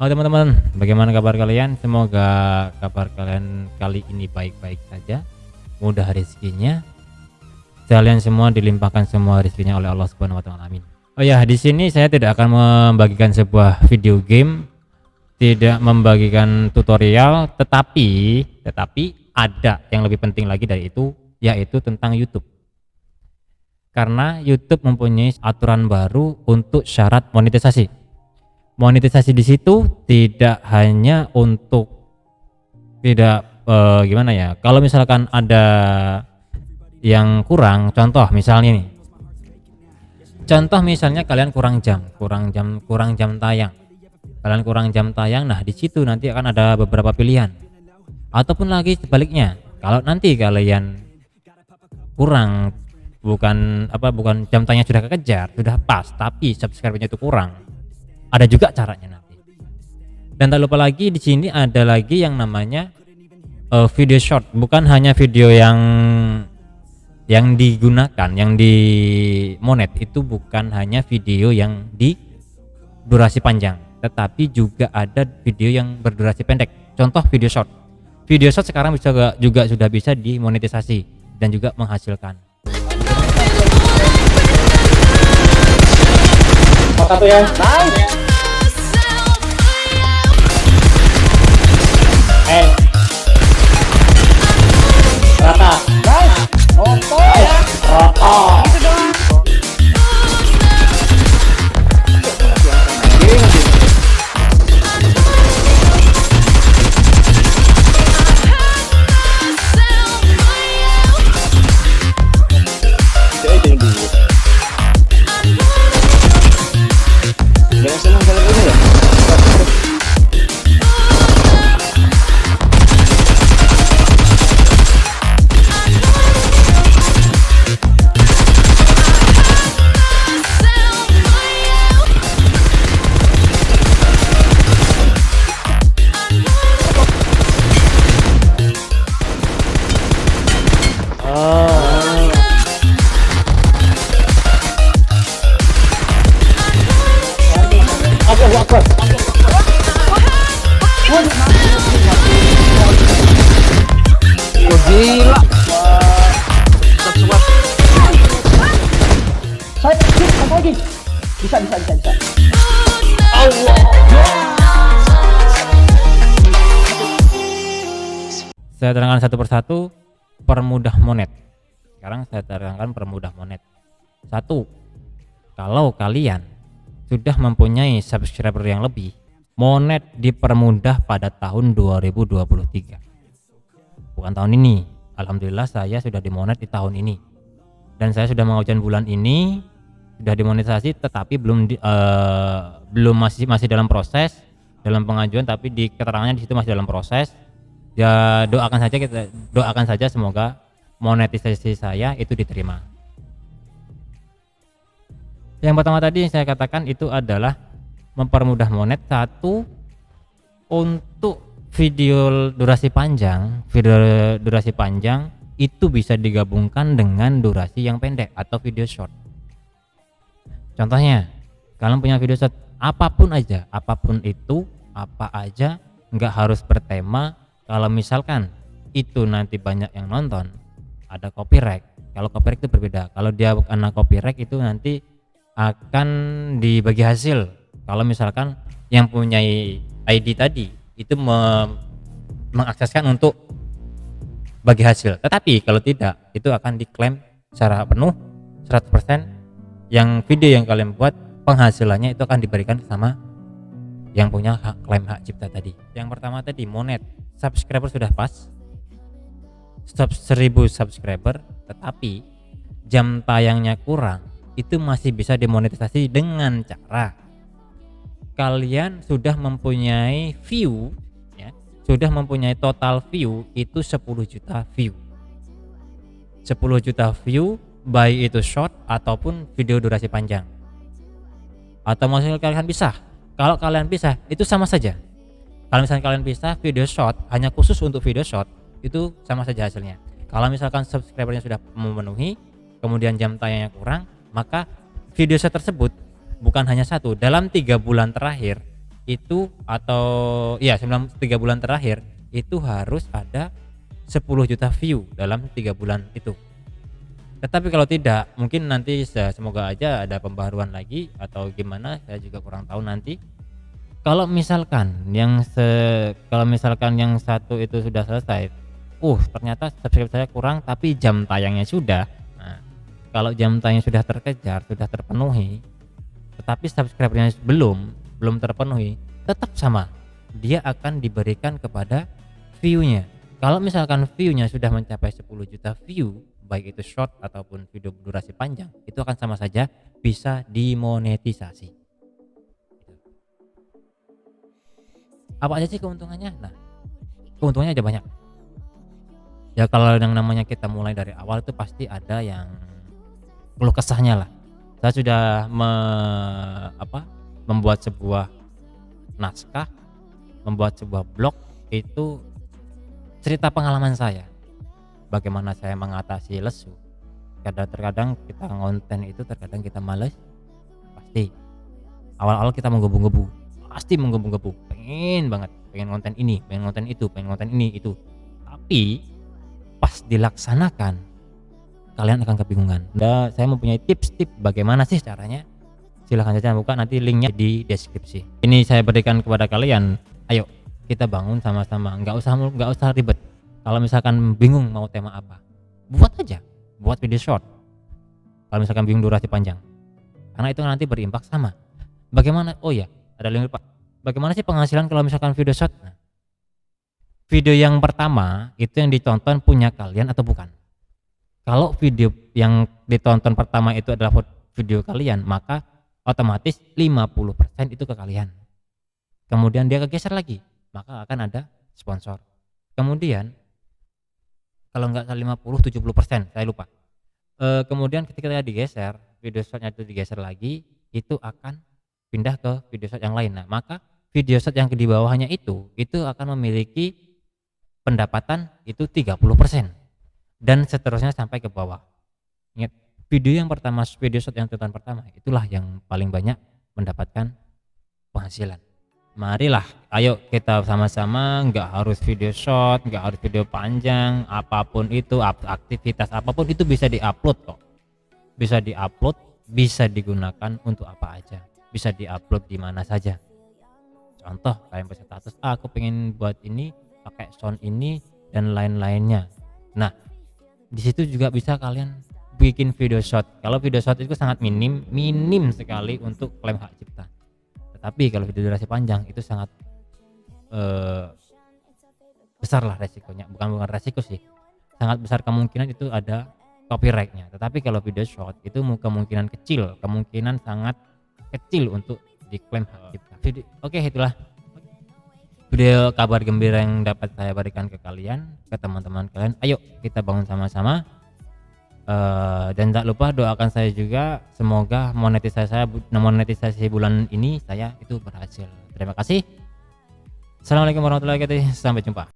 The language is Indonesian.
Halo teman-teman, bagaimana kabar kalian? Semoga kabar kalian kali ini baik-baik saja, mudah rezekinya, kalian semua dilimpahkan semua rezekinya oleh Allah Subhanahu wa taala. Amin. Oh ya, di sini saya tidak akan membagikan sebuah video game, tidak membagikan tutorial, tetapi ada yang lebih penting lagi dari itu, yaitu tentang YouTube. Karena YouTube mempunyai aturan baru untuk syarat monetisasi. Monetisasi di situ tidak hanya untuk gimana ya, kalau misalkan ada yang kurang, contoh misalnya kalian kurang jam tayang, nah di situ nanti akan ada beberapa pilihan. Ataupun lagi sebaliknya, kalau nanti kalian kurang, bukan jam tayang sudah kekejar, sudah pas, tapi subscribe-nya itu kurang, ada juga caranya nanti. Dan tak lupa lagi di sini ada lagi yang namanya video short. Bukan hanya video yang digunakan, yang di monet itu bukan hanya video yang di durasi panjang, tetapi juga ada video yang berdurasi pendek. Contoh video short. Video short sekarang juga sudah bisa dimonetisasi dan juga menghasilkan. Satu ya, nice. Rata, nice. Rokok ya, rokok. Itu dong. Jangan senang kali ini ya. Gila. Saya apa lagi? Bisa. Allah. Saya terangkan satu persatu permudah monet. Sekarang saya terangkan permudah monet. Satu, kalau kalian sudah mempunyai subscriber yang lebih, monet dipermudah pada tahun 2023. Bukan tahun ini. Alhamdulillah saya sudah dimonet di tahun ini. Dan saya sudah mengajukan bulan ini, sudah dimonetisasi, tetapi belum masih dalam proses, dalam pengajuan, tapi di keterangannya di situ masih dalam proses. Ya doakan saja semoga monetisasi saya itu diterima. Yang pertama tadi saya katakan itu adalah mempermudah monet. Satu, untuk video durasi panjang itu bisa digabungkan dengan durasi yang pendek atau video short. Contohnya, kalian punya video short apapun itu, apa aja, nggak harus bertema. Kalau misalkan itu nanti banyak yang nonton, ada copyright. Kalau copyright itu berbeda. Kalau dia kena copyright itu nanti akan dibagi hasil. Kalau misalkan yang punya ID tadi itu mengakseskan untuk bagi hasil, tetapi kalau tidak itu akan diklaim secara penuh 100%. Yang video yang kalian buat penghasilannya itu akan diberikan sama yang punya klaim hak cipta tadi. Yang pertama tadi monet, subscriber sudah pas 1000 subscriber, tetapi jam tayangnya kurang, itu masih bisa dimonetisasi dengan cara kalian sudah mempunyai view ya, sudah mempunyai total view itu 10 juta view. 10 juta view baik itu short ataupun video durasi panjang. Atau maksudnya kalian pisah. Kalau kalian pisah itu sama saja. Kalau misalnya kalian pisah video short hanya khusus untuk video short, itu sama saja hasilnya. Kalau misalkan subscribernya sudah memenuhi, kemudian jam tayangnya kurang, maka video short tersebut bukan hanya satu, dalam 3 bulan terakhir itu atau ya 3 bulan terakhir itu harus ada 10 juta view dalam 3 bulan itu. Tetapi kalau tidak, mungkin nanti semoga aja ada pembaharuan lagi atau gimana, saya juga kurang tahu nanti. Kalau misalkan yang satu itu sudah selesai, ternyata subscribe saya kurang tapi jam tayangnya sudah. Nah, kalau jam tayang sudah terkejar, sudah terpenuhi, tetapi subscribe-nya belum terpenuhi, tetap sama. Dia akan diberikan kepada view-nya. Kalau misalkan view-nya sudah mencapai 10 juta view, baik itu short ataupun video durasi panjang, itu akan sama saja bisa dimonetisasi. Apa aja sih keuntungannya? Nah, keuntungannya aja banyak. Ya kalau yang namanya kita mulai dari awal itu pasti ada yang keluh kesahnya lah. Saya sudah membuat sebuah naskah, membuat sebuah blog, itu cerita pengalaman saya. Bagaimana saya mengatasi lesu. Terkadang kita ngonten itu terkadang kita males. Pasti awal-awal kita menggebu-gebu, pasti menggebu-gebu, pengen ngonten ini, pengen ngonten itu. Tapi pas dilaksanakan kalian akan kebingungan. Saya mempunyai tips-tips bagaimana sih caranya. Silahkan saja buka, nanti linknya di deskripsi. Ini saya berikan kepada kalian. Ayo kita bangun sama-sama, nggak usah ribet. Kalau misalkan bingung mau tema apa, buat video short. Kalau misalkan bingung durasi panjang, karena itu nanti berimpak sama. Bagaimana? Oh ya, ada link lupa. Bagaimana sih penghasilan kalau misalkan video short? Nah, video yang pertama itu yang ditonton punya kalian atau bukan? Kalau video yang ditonton pertama itu adalah video kalian, maka otomatis 50% itu ke kalian. Kemudian dia kegeser lagi, maka akan ada sponsor. Kemudian kalau nggak salah 50-70%, saya lupa. Kemudian ketika dia digeser, video shotnya itu digeser lagi, itu akan pindah ke video shot yang lain. Nah, maka video shot yang di bawahnya itu akan memiliki pendapatan itu 30% dan seterusnya sampai ke bawah. Ingat, video shot yang tonton pertama itulah yang paling banyak mendapatkan penghasilan. Marilah, ayo kita sama-sama, nggak harus video short, nggak harus video panjang, apapun itu, aktivitas apapun itu bisa diupload kok. Bisa diupload, bisa digunakan untuk apa aja, bisa diupload di mana saja. Contoh kalian berstatus, aku pengen buat ini pakai sound ini dan lain-lainnya. Nah, di situ juga bisa kalian bikin video short. Kalau video short itu sangat minim sekali untuk klaim hak cipta. Tapi kalau video durasi panjang itu sangat besar lah resikonya, bukan resiko sih, sangat besar kemungkinan itu ada copyrightnya. Tetapi kalau video short itu kemungkinan sangat kecil untuk diklaim hak cipta. Oke, itulah video kabar gembira yang dapat saya berikan ke kalian, ke teman-teman kalian. Ayo kita bangun sama-sama. Dan tak lupa doakan saya juga, semoga monetisasi bulan ini saya itu berhasil. Terima kasih. Assalamualaikum warahmatullahi wabarakatuh. Sampai jumpa.